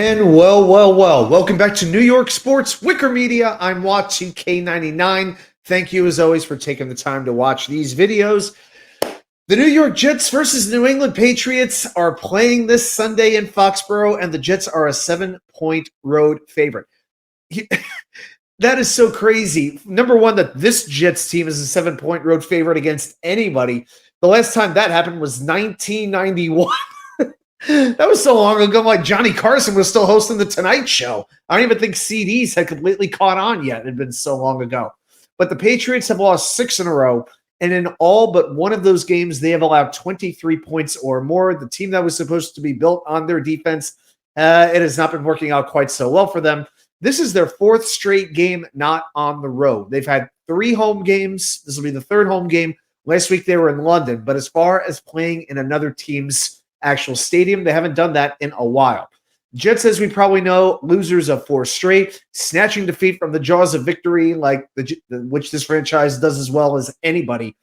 And well. Welcome back to New York Sports WickerMedia. I'm watching K99. Thank you, as always, for taking the time to watch these videos. The New York Jets versus New England Patriots are playing this Sunday in Foxboro, and the Jets are a 7-point road favorite. That is so crazy. Number one, that this Jets team is a 7-point road favorite against anybody. The last time that happened was 1991. That was so long ago, like Johnny Carson was still hosting The Tonight Show. I don't even think CDs had completely caught on yet. It had been so long ago. But the Patriots have lost 6 in a row, and in all but one of those games, they have allowed 23 points or more. The team that was supposed to be built on their defense, it has not been working out quite so well for them. This is their 4th straight game not on the road. They've had 3 home games. This will be the 3rd home game. Last week, they were in London. But as far as playing in another team's actual stadium, they haven't done that in a while. Jets, as we probably know, losers of 4 straight, snatching defeat from the jaws of victory, like which this franchise does as well as anybody.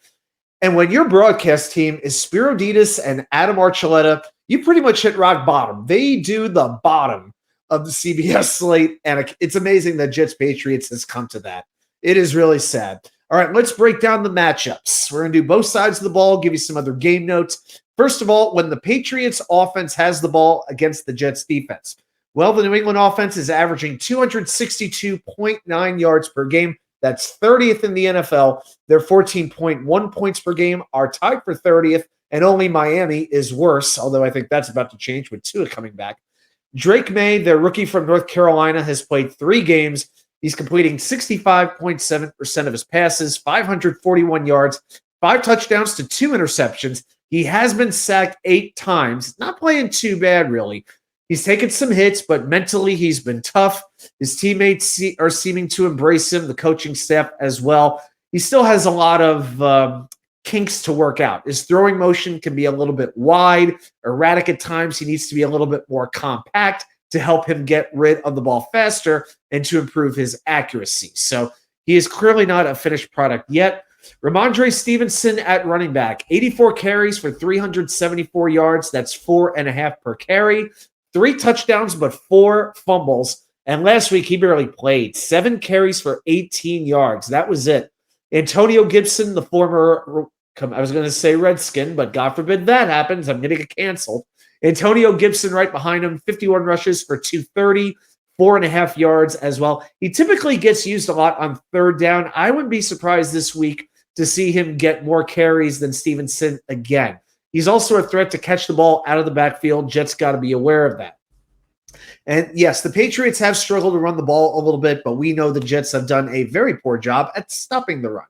And when your broadcast team is Spiro Dedes and Adam Archuleta, you pretty much hit rock bottom. They do the bottom of the CBS slate, and it's amazing that Jets Patriots has come to that. It is really sad. All right, let's break down the matchups. We're going to do both sides of the ball, give you some other game notes. First of all, when the Patriots offense has the ball against the Jets defense, well, the New England offense is averaging 262.9 yards per game. That's 30th in the NFL. Their 14.1 points per game are tied for 30th, and only Miami is worse, although I think that's about to change with Tua coming back. Drake May, their rookie from North Carolina, has played 3 games. He's completing 65.7% of his passes, 541 yards, 5 touchdowns to 2 interceptions. He has been sacked 8 times. Not playing too bad, really. He's taken some hits, but mentally he's been tough. His teammates are seeming to embrace him, the coaching staff as well. He still has a lot of kinks to work out. His throwing motion can be a little bit wide, erratic at times. He needs to be a little bit more compact to help him get rid of the ball faster and to improve his accuracy. So he is clearly not a finished product yet. Ramondre Stevenson at running back, 84 carries for 374 yards. That's 4.5 per carry. 3 touchdowns, but 4 fumbles. And last week, he barely played. 7 carries for 18 yards. That was it. Antonio Gibson, the former, I was going to say Redskin, but God forbid that happens. I'm going to get canceled. Antonio Gibson right behind him, 51 rushes for 230, 4.5 yards as well. He typically gets used a lot on 3rd down. I wouldn't be surprised this week to see him get more carries than Stevenson again. He's also a threat to catch the ball out of the backfield. Jets got to be aware of that. And yes, the Patriots have struggled to run the ball a little bit, but we know the Jets have done a very poor job at stopping the run.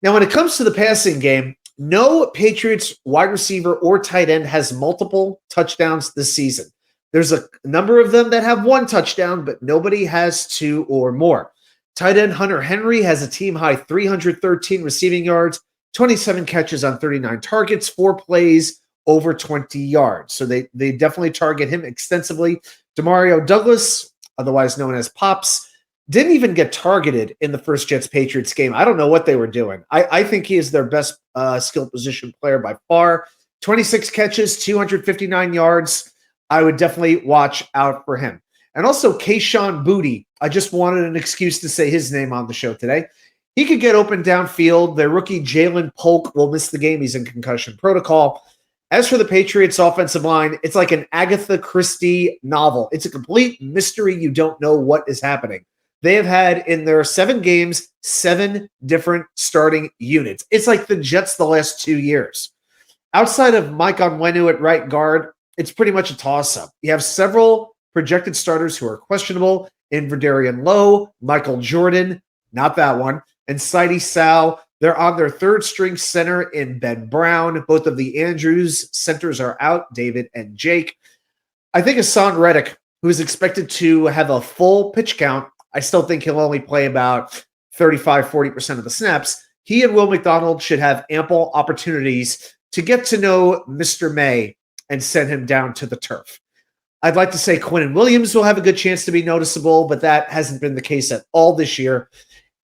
Now, when it comes to the passing game, no Patriots wide receiver or tight end has multiple touchdowns this season. There's a number of them that have 1 touchdown, but nobody has 2 or more. Tight end Hunter Henry has a team-high 313 receiving yards, 27 catches on 39 targets, 4 plays over 20 yards. So they definitely target him extensively. Demario Douglas, otherwise known as Pops, didn't even get targeted in the first Jets-Patriots game. I don't know what they were doing. I think he is their best skill position player by far. 26 catches, 259 yards. I would definitely watch out for him. And also Kayshon Boutte. I just wanted an excuse to say his name on the show today. He could get open downfield. Their rookie Jalen Polk will miss the game. He's in concussion protocol. As for the Patriots offensive line, it's like an Agatha Christie novel. It's a complete mystery. You don't know what is happening. They have had in their 7 games, 7 different starting units. It's like the Jets the last 2 years. Outside of Mike Onwenu at right guard, it's pretty much a toss-up. You have several projected starters who are questionable in Verdarian Lowe, Michael Jordan, not that one, and Sidy Sal. They're on their 3rd string center in Ben Brown. Both of the Andrews centers are out, David and Jake. I think Haason Reddick, who is expected to have a full pitch count, I still think he'll only play about 35-40% of the snaps. He and Will McDonald should have ample opportunities to get to know Mr. May and send him down to the turf. I'd like to say Quinnenwilliams will have a good chance to be noticeable, but that hasn't been the case at all this year.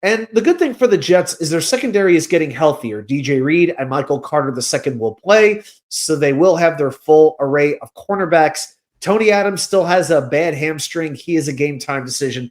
And the good thing for the Jets is their secondary is getting healthier. DJ Reed and Michael Carter II will play, so they will have their full array of cornerbacks Tony Adams still has a bad hamstring. He is a game time decision.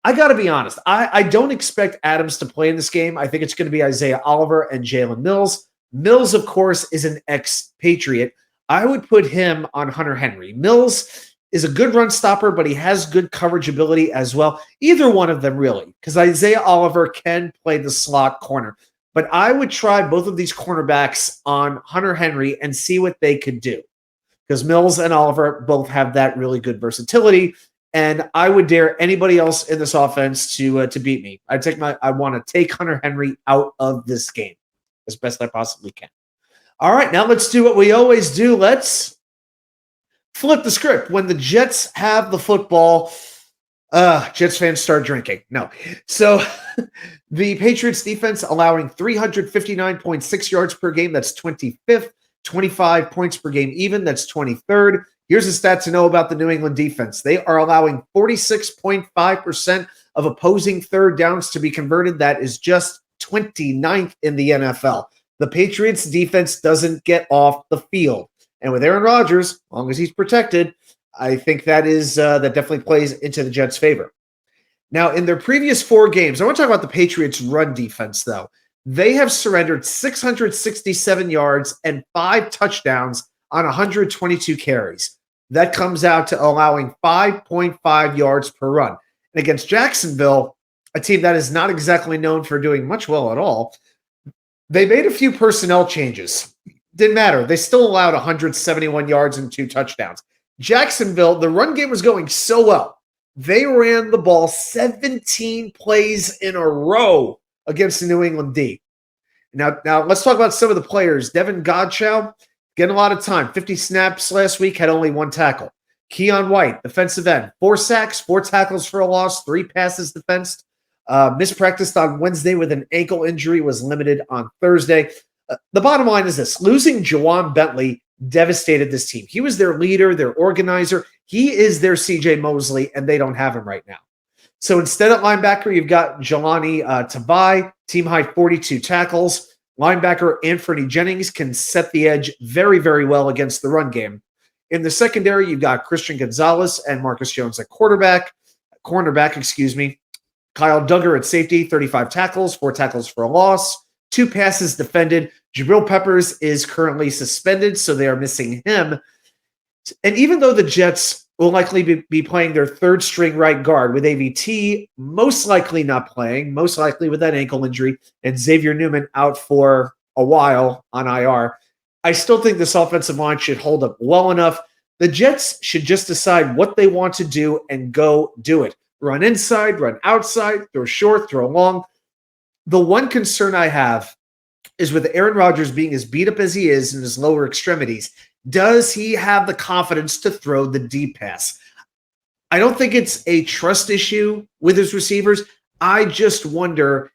I got to be honest. I don't expect Adams to play in this game. I think it's going to be Isaiah Oliver and Jalen Mills. Mills, of course, is an ex-Patriot. I would put him on Hunter Henry. Mills is a good run stopper, but he has good coverage ability as well. Either one of them, really, because Isaiah Oliver can play the slot corner. But I would try both of these cornerbacks on Hunter Henry and see what they could do, because Mills and Oliver both have that really good versatility. And I would dare anybody else in this offense to beat me. I want to take Hunter Henry out of this game as best I possibly can. All right, now let's do what we always do. Let's flip the script. When the Jets have the football, Jets fans start drinking. No. So the Patriots defense allowing 359.6 yards per game. That's 25th. 25 points per game even. That's 23rd. Here's a stat to know about the New England defense. They are allowing 46.5% of opposing third downs to be converted. That is just 29th in the NFL. The Patriots defense doesn't get off the field. And with Aaron Rodgers, as long as he's protected, I think that definitely plays into the Jets' favor. Now, in their previous 4 games, I want to talk about the Patriots' run defense, though. They have surrendered 667 yards and 5 touchdowns on 122 carries. That comes out to allowing 5.5 yards per run. And against Jacksonville, a team that is not exactly known for doing much well at all, they made a few personnel changes. Didn't matter. They still allowed 171 yards and 2 touchdowns. Jacksonville, the run game was going so well. They ran the ball 17 plays in a row against the New England D. Now let's talk about some of the players. Devin Godchow, getting a lot of time. 50 snaps last week, had only 1 tackle. Keon White, defensive end, 4 sacks, 4 tackles for a loss, 3 passes defensed. Mispracticed on Wednesday with an ankle injury, was limited on Thursday. The bottom line is this. Losing Jawan Bentley devastated this team. He was their leader, their organizer. He is their CJ Mosley, and they don't have him right now. So instead at linebacker, you've got Jelani Tabai, team high 42 tackles. Linebacker Anthony Jennings can set the edge very, very well against the run game. In the secondary, you've got Christian Gonzalez and Marcus Jones at cornerback. Kyle Duggar at safety, 35 tackles, 4 tackles for a loss, 2 passes defended. Jabril Peppers is currently suspended, so they are missing him. And even though the Jets will likely be playing their 3rd string right guard, with AVT most likely not playing, most likely with that ankle injury, and Xavier Newman out for a while on IR, I still think this offensive line should hold up well enough. The Jets should just decide what they want to do and go do it. Run inside, run outside, throw short, throw long. The one concern I have is with Aaron Rodgers being as beat up as he is in his lower extremities, does he have the confidence to throw the deep pass? I don't think it's a trust issue with his receivers. I just wonder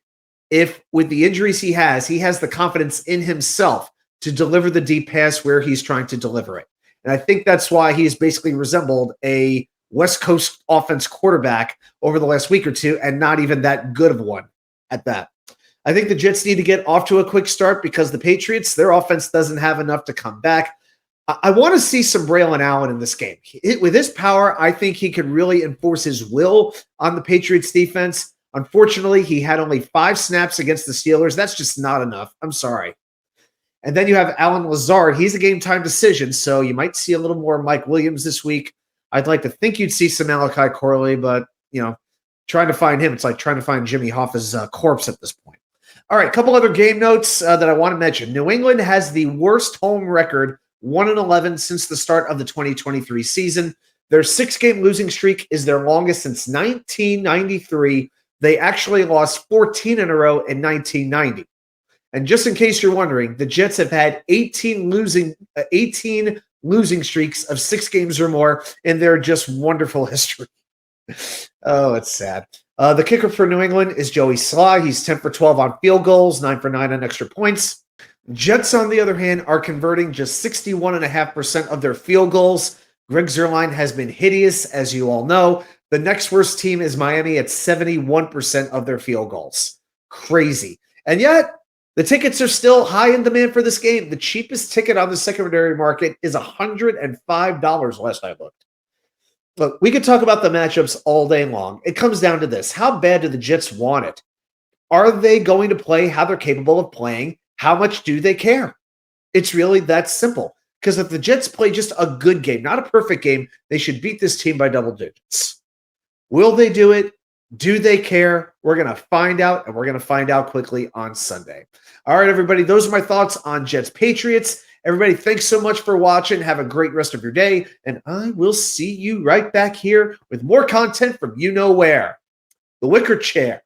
if with the injuries he has the confidence in himself to deliver the deep pass where he's trying to deliver it. And I think that's why he's basically resembled a West Coast offense quarterback over the last week or two, and not even that good of one at that. I think the Jets need to get off to a quick start because the Patriots, their offense doesn't have enough to come back. I want to see some Braylon Allen in this game. With his power, I think he could really enforce his will on the Patriots defense. Unfortunately, he had only 5 snaps against the Steelers. That's just not enough. I'm sorry. And then you have Alan Lazard. He's a game-time decision, so you might see a little more Mike Williams this week. I'd like to think you'd see some Malachi Corley, but, trying to find him, it's like trying to find Jimmy Hoffa's corpse at this point. All right, a couple other game notes that I want to mention. New England has the worst home record, 1-11, since the start of the 2023 season. Their 6-game losing streak is their longest since 1993. They actually lost 14 in a row in 1990. And just in case you're wondering, the Jets have had 18 losing streaks of 6 games or more in their just wonderful history. Oh, it's sad. The kicker for New England is Joey Sly. He's 10 for 12 on field goals, 9 for 9 on extra points. Jets, on the other hand, are converting just 61.5% of their field goals. Greg Zuerlein has been hideous, as you all know. The next worst team is Miami at 71% of their field goals. Crazy. And yet, the tickets are still high in demand for this game. The cheapest ticket on the secondary market is $105 last I looked. Look, we could talk about the matchups all day long. It comes down to this. How bad do the Jets want it? Are they going to play how they're capable of playing? How much do they care? It's really that simple. Because if the Jets play just a good game, not a perfect game, they should beat this team by double digits. Will they do it? Do they care? We're going to find out, and we're going to find out quickly on Sunday. All right, everybody, those are my thoughts on Jets Patriots. Everybody, thanks so much for watching. Have a great rest of your day, and I will see you right back here with more content from you know where. The Wicker Chair.